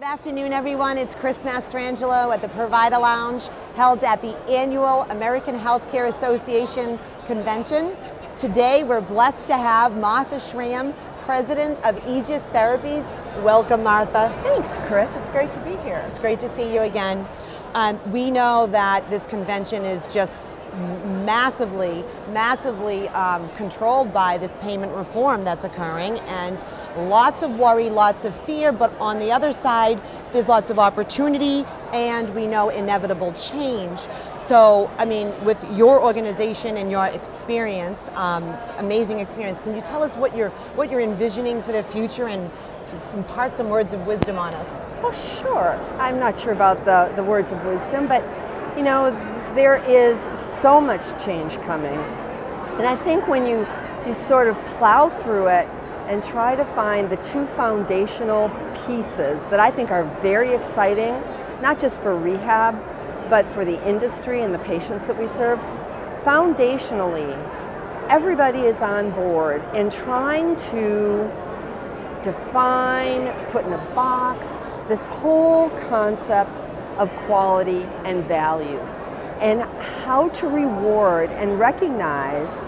Good afternoon, everyone. It's Kris Mastrangelo at the Provider Lounge, held at the annual American Healthcare Association convention. Today, we're blessed to have Martha Schram, president of Aegis Therapies. Welcome, Martha. Thanks, Kris. It's great to be here. It's great to see you again. We know that this convention is just massively controlled by this payment reform that's occurring, and lots of worry, lots of fear, but on the other side, there's lots of opportunity and we know inevitable change. So, I mean, with your organization and your experience, amazing experience, can you tell us what you're envisioning for the future and impart some words of wisdom on us? Well, sure. I'm not sure about the words of wisdom, but you know, there is so much change coming. And I think when you sort of plow through it and try to find the two foundational pieces that I think are very exciting, not just for rehab, but for the industry and the patients that we serve, foundationally, everybody is on board in trying to define, put in a box, this whole concept of quality and value, and how to reward and recognize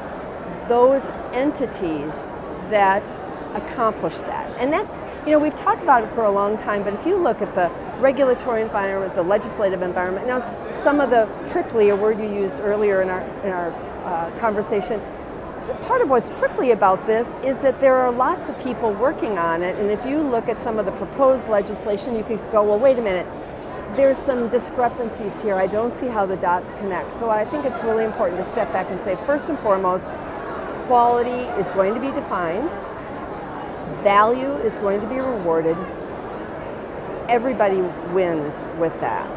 those entities that accomplish that. And that, you know, we've talked about it for a long time, but if you look at the regulatory environment, the legislative environment, now some of the prickly, a word you used earlier in our conversation, part of what's prickly about this is that there are lots of people working on it, and if you look at some of the proposed legislation, you can go, well, wait a minute, there's some discrepancies here. I don't see how the dots connect. So I think it's really important to step back and say, first and foremost, quality is going to be defined, value is going to be rewarded, everybody wins with that.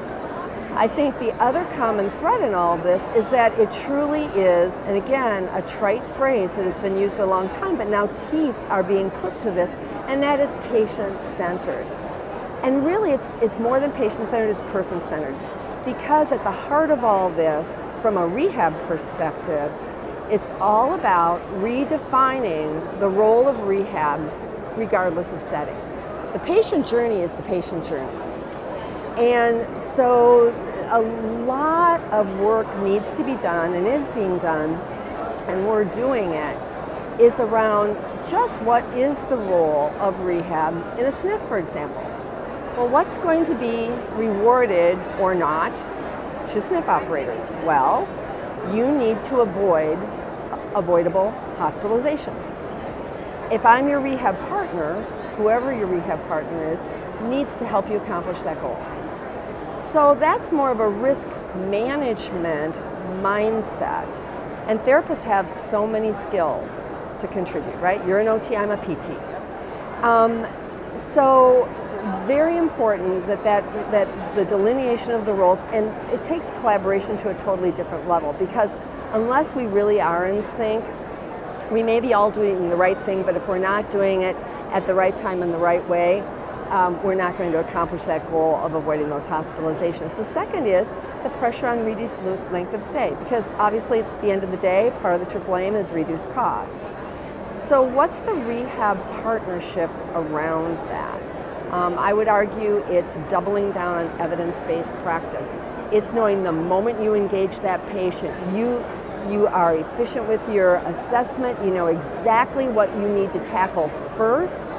I think the other common thread in all of this is that it truly is, and again, a trite phrase that has been used a long time, but now teeth are being put to this, and that is patient-centered. And really, it's more than patient-centered, it's person-centered. Because at the heart of all this, from a rehab perspective, it's all about redefining the role of rehab regardless of setting. The patient journey is the patient journey. And so a lot of work needs to be done and is being done, and we're doing it, is around just what is the role of rehab in a SNF, for example. Well, what's going to be rewarded or not to SNF operators? Well, you need to avoid avoidable hospitalizations. If I'm your rehab partner, whoever your rehab partner is, needs to help you accomplish that goal. So that's more of a risk management mindset. And therapists have so many skills to contribute, right? You're an OT, I'm a PT. So very important that the delineation of the roles, and it takes collaboration to a totally different level, because unless we really are in sync, we may be all doing the right thing, but if we're not doing it at the right time in the right way, we're not going to accomplish that goal of avoiding those hospitalizations. The second is the pressure on reduced length of stay, because obviously at the end of the day, part of the triple aim is reduced cost. So what's the rehab partnership around that? I would argue it's doubling down on evidence-based practice. It's knowing the moment you engage that patient, you are efficient with your assessment, you know exactly what you need to tackle first,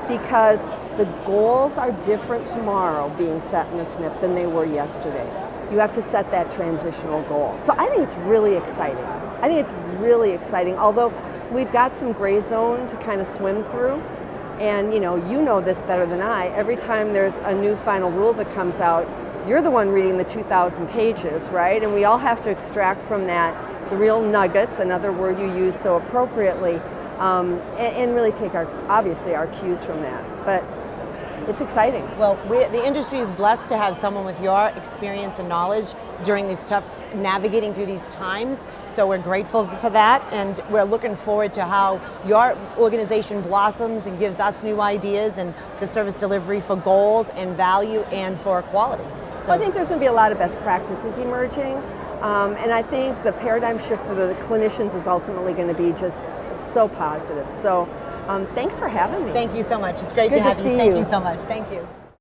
because the goals are different tomorrow being set in a SNP than they were yesterday. You have to set that transitional goal. So I think it's really exciting. I think it's really exciting, although we've got some gray zone to kind of swim through. And you know this better than I. Every time there's a new final rule that comes out, you're the one reading the 2,000 pages, right? And we all have to extract from that the real nuggets, another word you use so appropriately, and really take obviously our cues from that. But it's exciting. Well, the industry is blessed to have someone with your experience and knowledge during these tough, navigating through these times. So we're grateful for that, and we're looking forward to how your organization blossoms and gives us new ideas and the service delivery for goals and value and for quality. So I think there's going to be a lot of best practices emerging. And I think the paradigm shift for the clinicians is ultimately going to be just so positive. So thanks for having me. Thank you so much. It's great to have you. Thank you so much. Thank you.